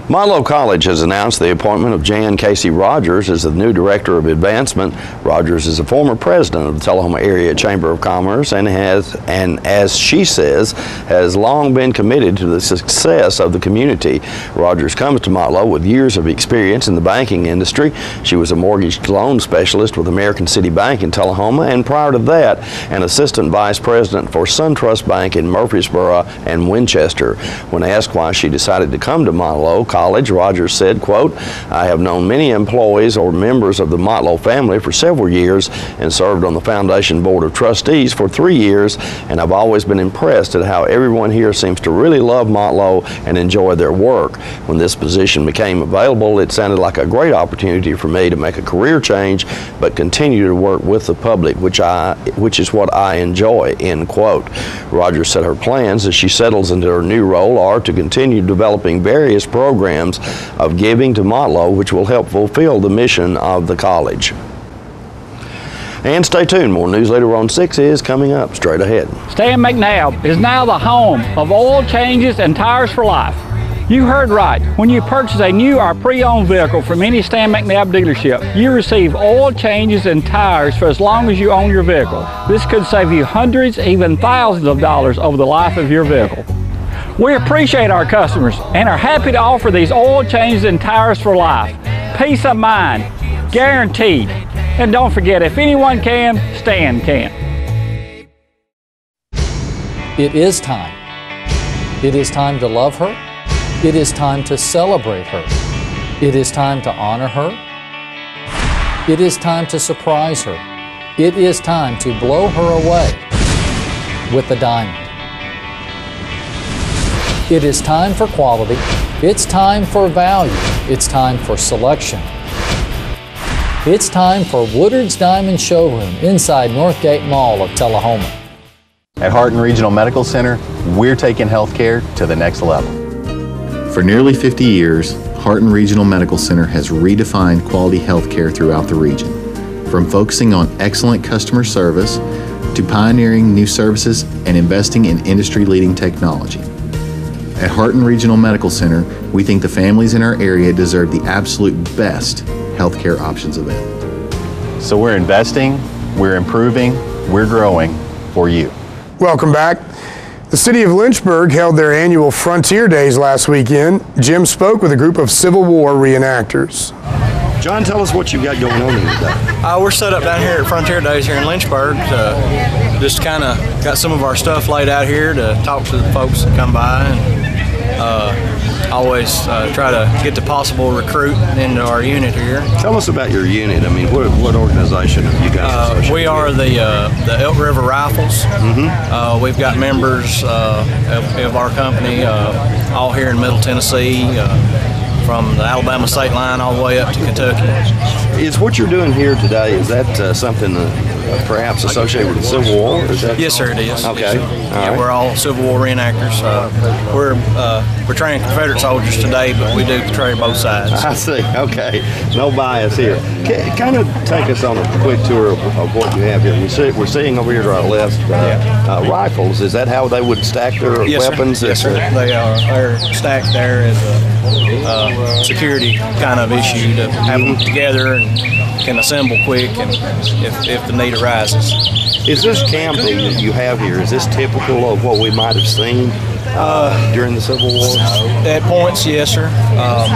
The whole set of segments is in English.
Marlo College has announced the appointment of Jan Casey Rogers as the new Director of Advancement. Rogers is a former president of the Tullahoma Area Chamber of Commerce and as she says, has long been committed to the success of the community. Rogers comes to Marlo with years of experience in the banking industry. She was a mortgage loan specialist with American City Bank in Tullahoma, and prior to that, an assistant vice president for SunTrust Bank in Murfreesboro and Winchester. When asked why she decided to come to Marlo College, Rogers said, quote, "I have known many employees or members of the Marlo family for several years and served on the Foundation Board of Trustees for 3 years, and I've always been impressed at how everyone here seems to really love Marlo and enjoy their work. When this position became available, it sounded like a great opportunity for me to make a career change but continue to work with the public, which is what I enjoy," end quote. Rogers said her plans as she settles into her new role are to continue developing various programs of giving to Marlo, which will help fulfill the mission of the college. And stay tuned, more Newsleader on 6 is coming up straight ahead. Stan McNally is now the home of oil changes and tires for life. You heard right. When you purchase a new or pre-owned vehicle from any Stan McNally dealership, you receive oil changes and tires for as long as you own your vehicle. This could save you hundreds, even thousands of dollars over the life of your vehicle. We appreciate our customers and are happy to offer these oil changes and tires for life. Peace of mind, guaranteed. And don't forget, if anyone can, Stan can. It is time. It is time to love her. It is time to celebrate her. It is time to honor her. It is time to surprise her. It is time to blow her away with the diamond. It is time for quality. It's time for value. It's time for selection. It's time for Woodards Diamond Showroom inside Northgate Mall of Tullahoma. At Hardin Regional Medical Center, we're taking healthcare to the next level. For nearly 50 years, Hardin Regional Medical Center has redefined quality healthcare throughout the region. From focusing on excellent customer service to pioneering new services and investing in industry-leading technology. At Hardin Regional Medical Center, we think the families in our area deserve the absolute best healthcare options available. So we're investing, we're improving, we're growing for you. Welcome back. The city of Lynchburg held their annual Frontier Days last weekend. Jim spoke with a group of Civil War reenactors. John, tell us what you got going on here today. We're set up down here at Frontier Days here in Lynchburg to just kind of got some of our stuff laid out here to talk to the folks that come by, and always try to get the possible recruit into our unit here. Tell us about your unit. I mean, what organization are you guys associated We are the Elk River Rifles. We've got members of our company all here in Middle Tennessee, from the Alabama state line all the way up to Kentucky. Is what you're doing here today, is that something perhaps associated with the Civil War? Yes, sir, it is. Okay. Yeah, we're all Civil War reenactors. We're training Confederate soldiers today, but we do portray both sides. I see. Okay. No bias here. Kind of take us on a quick tour of what you have here. We're seeing over here to our left rifles. Is that how they would stack their weapons? Sir. Yes, sir. They are. They're stacked there as a security kind of issue to have them together and can assemble quick, and if the need arises. Is this camping that you have here, is this typical of what we might have seen during the Civil War? At points, yes, sir. Of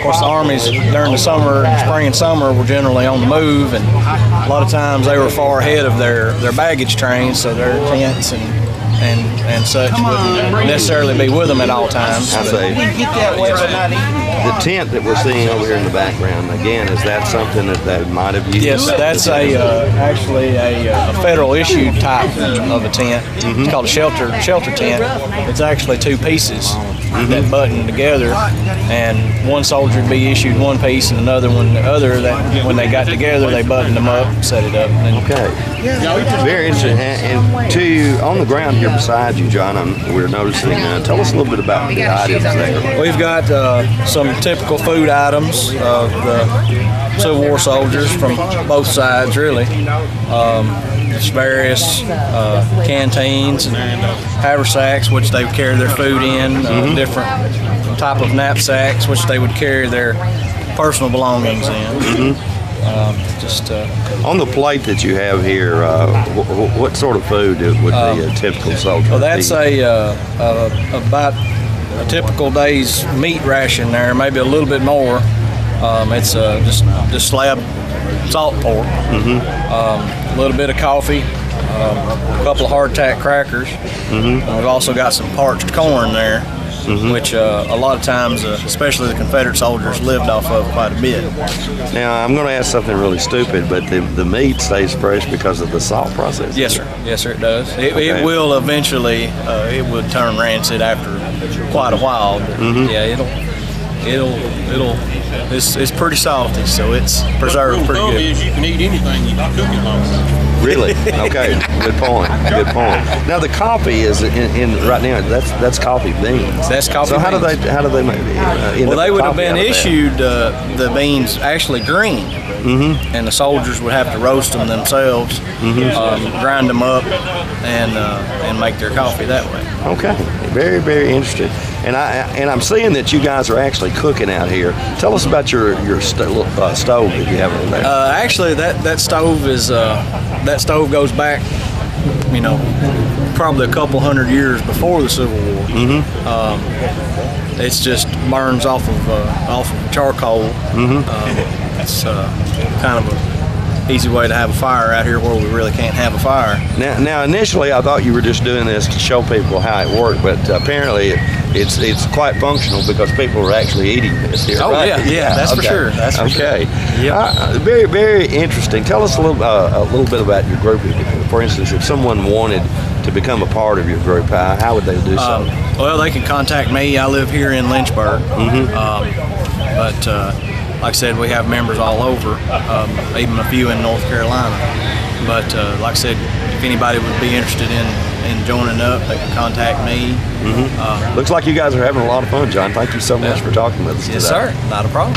course, the armies during the summer, spring and summer, were generally on the move, and a lot of times they were far ahead of their baggage trains, so their tents and such wouldn't necessarily be with them at all times. I see. The tent that we're seeing over here in the background, again, is that something that might have used? Yes, that's actually a federal issued type of a tent. It's called a shelter tent. It's actually two pieces that button together, and one soldier would be issued one piece and another one the other. That when they got together, they buttoned them up and set it up. Okay, very interesting. And on the ground here beside you, John, we're noticing. Tell us a little bit about the items there. We've got some typical food items of the Civil War soldiers from both sides, really. There's various canteens and haversacks, which they would carry their food in, different type of knapsacks, which they would carry their personal belongings in. On the plate that you have here, what sort of food would be a typical soldier? Well, that's about a typical day's meat ration there, maybe a little bit more. It's just slab salt pork, a little bit of coffee, a couple of hardtack crackers. We've also got some parched corn there, which a lot of times, especially the Confederate soldiers, lived off of quite a bit. Now, I'm going to ask something really stupid, but the meat stays fresh because of the salt process? Yes, sir. Yes, sir, it does. It will eventually, it would turn rancid after quite a while. But yeah, it's pretty salty, so it's preserved pretty good. You can eat anything you cook it long. Really? Okay. Good point. Good point. Now the coffee is in right now. That's coffee beans. That's coffee. So beans. how do they make it? Well, they would have been issued the beans actually green, and the soldiers would have to roast them themselves, grind them up, and make their coffee that way. Okay. Very, very interesting. And I'm seeing that you guys are actually cooking out here. Tell us about your stove that you have over there. Actually, that stove is that stove goes back, probably a couple hundred years before the Civil War. It's just burns off of charcoal. It's kind of a easy way to have a fire out here where we really can't have a fire. Now initially I thought you were just doing this to show people how it worked, but apparently it's quite functional because people are actually eating this here. Oh, right? yeah, that's for sure. That's for sure. Yep. Very, very interesting. Tell us a little bit about your group. For instance, if someone wanted to become a part of your group, how would they do so? Well, they can contact me. I live here in Lynchburg, but like I said, we have members all over, even a few in North Carolina. But like I said, if anybody would be interested in joining up, they can contact me. Looks like you guys are having a lot of fun, John. Thank you so much for talking with us today. Yes, sir. Not a problem.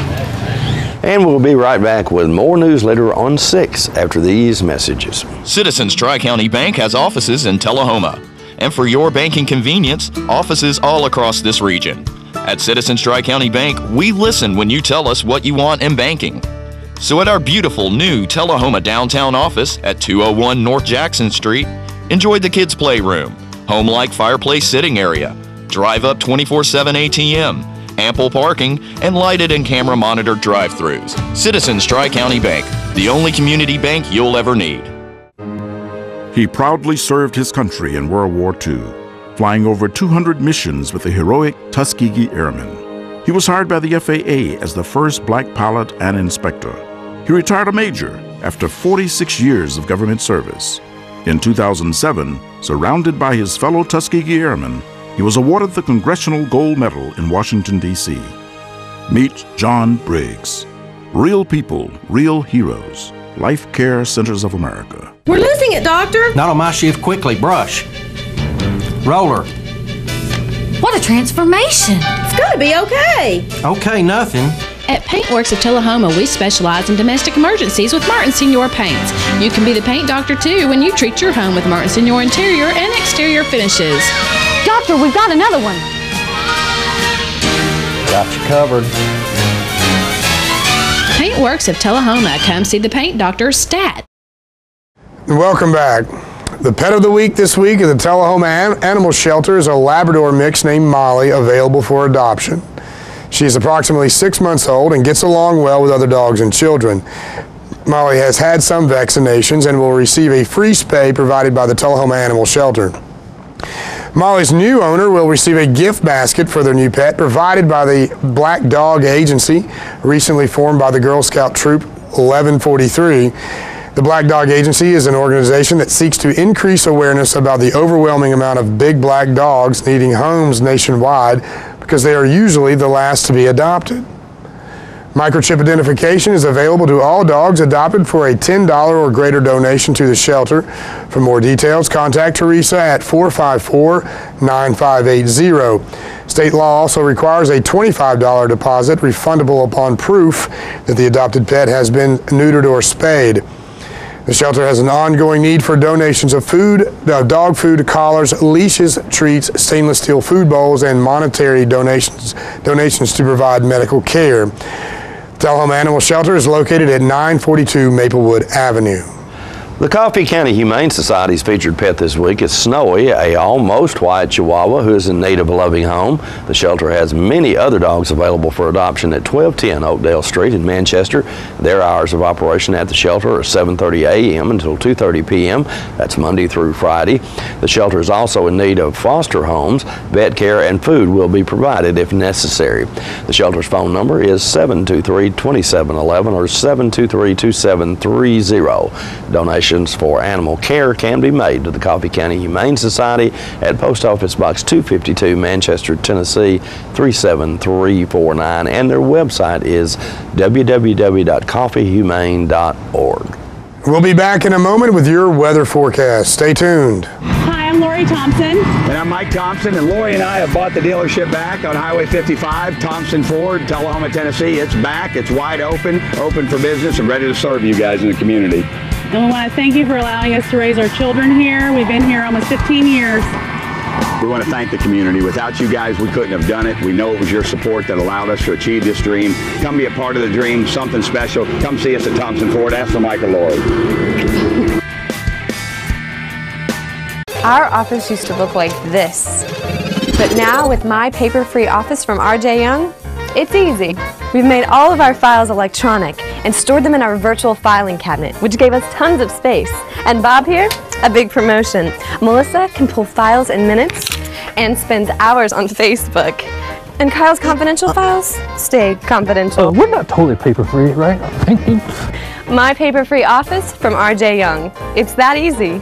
And we'll be right back with more Newsleader on 6 after these messages. Citizens TriCounty Bank has offices in Tullahoma. And for your banking convenience, offices all across this region. At Citizens TriCounty Bank, we listen when you tell us what you want in banking. So at our beautiful new Tullahoma downtown office at 201 North Jackson Street, enjoy the kids' playroom, home-like fireplace sitting area, drive-up 24/7 ATM, ample parking, and lighted and camera-monitored drive-thrus. Citizens TriCounty Bank, the only community bank you'll ever need. He proudly served his country in World War II, flying over 200 missions with the heroic Tuskegee Airmen. He was hired by the FAA as the first black pilot and inspector. He retired a major after 46 years of government service. In 2007, surrounded by his fellow Tuskegee Airmen, he was awarded the Congressional Gold Medal in Washington, D.C. Meet John Briggs. Real people, real heroes. Life Care Centers of America. We're losing it, Doctor. Not on my shift. Quickly, brush. Roller. What a transformation. It's gonna be okay. Okay, nothing. At Paintworks of Tullahoma, we specialize in domestic emergencies with Martin Senior Paints. You can be the paint doctor too when you treat your home with Martin Senior interior and exterior finishes. Doctor, we've got another one. Got you covered. Paintworks of Tullahoma. Come see the paint doctor, Stat. Welcome back. The pet of the week this week at the Tullahoma Animal Shelter is a Labrador mix named Molly, available for adoption. She is approximately 6 months old and gets along well with other dogs and children. Molly has had some vaccinations and will receive a free spay provided by the Tullahoma Animal Shelter. Molly's new owner will receive a gift basket for their new pet provided by the Black Dog Agency, recently formed by the Girl Scout Troop 1143. The Black Dog Agency is an organization that seeks to increase awareness about the overwhelming amount of big black dogs needing homes nationwide because they are usually the last to be adopted. Microchip identification is available to all dogs adopted for a $10 or greater donation to the shelter. For more details, contact Teresa at 454-9580. State law also requires a $25 deposit refundable upon proof that the adopted pet has been neutered or spayed. The shelter has an ongoing need for donations of food, dog food, collars, leashes, treats, stainless steel food bowls, and monetary donations to provide medical care. Tullahoma Animal Shelter is located at 942 Maplewood Avenue. The Coffee County Humane Society's featured pet this week is Snowy, a almost white Chihuahua who is in need of a loving home. The shelter has many other dogs available for adoption at 1210 Oakdale Street in Manchester. Their hours of operation at the shelter are 7:30 a.m. until 2:30 p.m. That's Monday through Friday. The shelter is also in need of foster homes. Vet care and food will be provided if necessary. The shelter's phone number is 723-2711 or 723-2730. Donations for animal care can be made to the Coffee County Humane Society at Post Office Box 252, Manchester, Tennessee 37349, and their website is www.coffeehumane.org. We'll be back in a moment with your weather forecast. Stay tuned. Hi, I'm Lori Thompson. And I'm Mike Thompson, and Lori and I have bought the dealership back on Highway 55, Thompson Ford, Tullahoma, Tennessee. It's back, it's wide open for business, and ready to serve you guys in the community. And we want to thank you for allowing us to raise our children here. We've been here almost 15 years. We want to thank the community. Without you guys, we couldn't have done it. We know it was your support that allowed us to achieve this dream. Come be a part of the dream, something special. Come see us at Thompson Ford. Ask for Mike or Lori. Our office used to look like this, but now with my paper-free office from R.J. Young, it's easy. We've made all of our files electronic and stored them in our virtual filing cabinet, which gave us tons of space. And Bob here, a big promotion. Melissa can pull files in minutes and spends hours on Facebook. And Kyle's confidential files stay confidential. We're not totally paper-free, right? Thank you. My paper-free office from R.J. Young. It's that easy.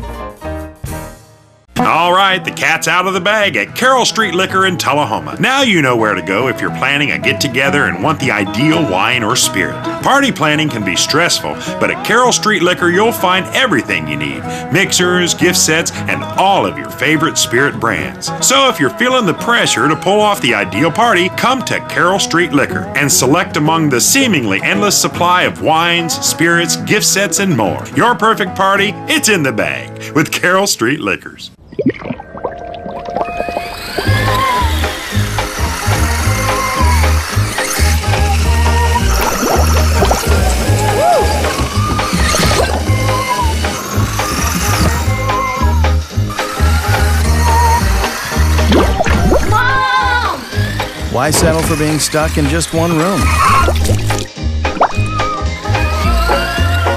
All right, the cat's out of the bag at Carroll Street Liquor in Tullahoma. Now you know where to go if you're planning a get-together and want the ideal wine or spirit. Party planning can be stressful, but at Carroll Street Liquor you'll find everything you need. Mixers, gift sets, and all of your favorite spirit brands. So if you're feeling the pressure to pull off the ideal party, come to Carroll Street Liquor and select among the seemingly endless supply of wines, spirits, gift sets, and more. Your perfect party, it's in the bag with Carroll Street Liquors. Why settle for being stuck in just one room?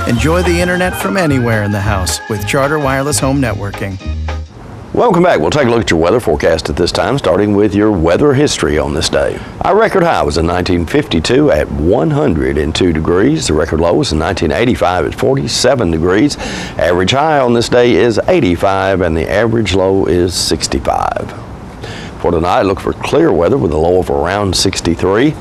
Enjoy the internet from anywhere in the house with Charter Wireless Home Networking. Welcome back. We'll take a look at your weather forecast at this time, starting with your weather history on this day. Our record high was in 1952 at 102 degrees. The record low was in 1985 at 47 degrees. Average high on this day is 85 and the average low is 65. For tonight, look for clear weather with a low of around 63.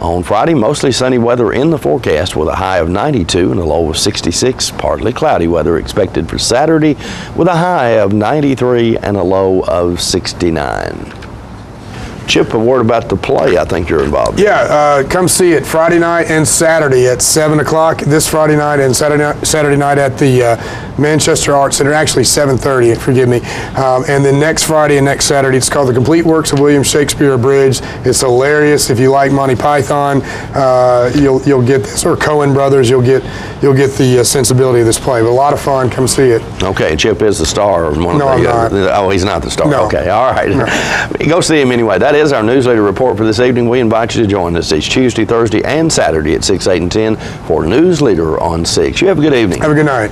On Friday, mostly sunny weather in the forecast with a high of 92 and a low of 66. Partly cloudy weather expected for Saturday with a high of 93 and a low of 69. Chip, a word about the play I think you're involved in. Yeah, come see it Friday night and Saturday at 7 o'clock. This Friday night and Saturday night at the Manchester Arts Center, actually 7:30, forgive me. And then next Friday and next Saturday, it's called The Complete Works of William Shakespeare Abridged. It's hilarious. If you like Monty Python, you'll get this, or Coen Brothers, you'll get the sensibility of this play. But a lot of fun. Come see it. Okay, Chip is the star. I'm not. Oh, he's not the star. No. Okay, all right. No. Go see him anyway. That is our Newsleader report for this evening. We invite you to join us each Tuesday, Thursday, and Saturday at 6, 8, and 10 for Newsleader on 6. You have a good evening. Have a good night.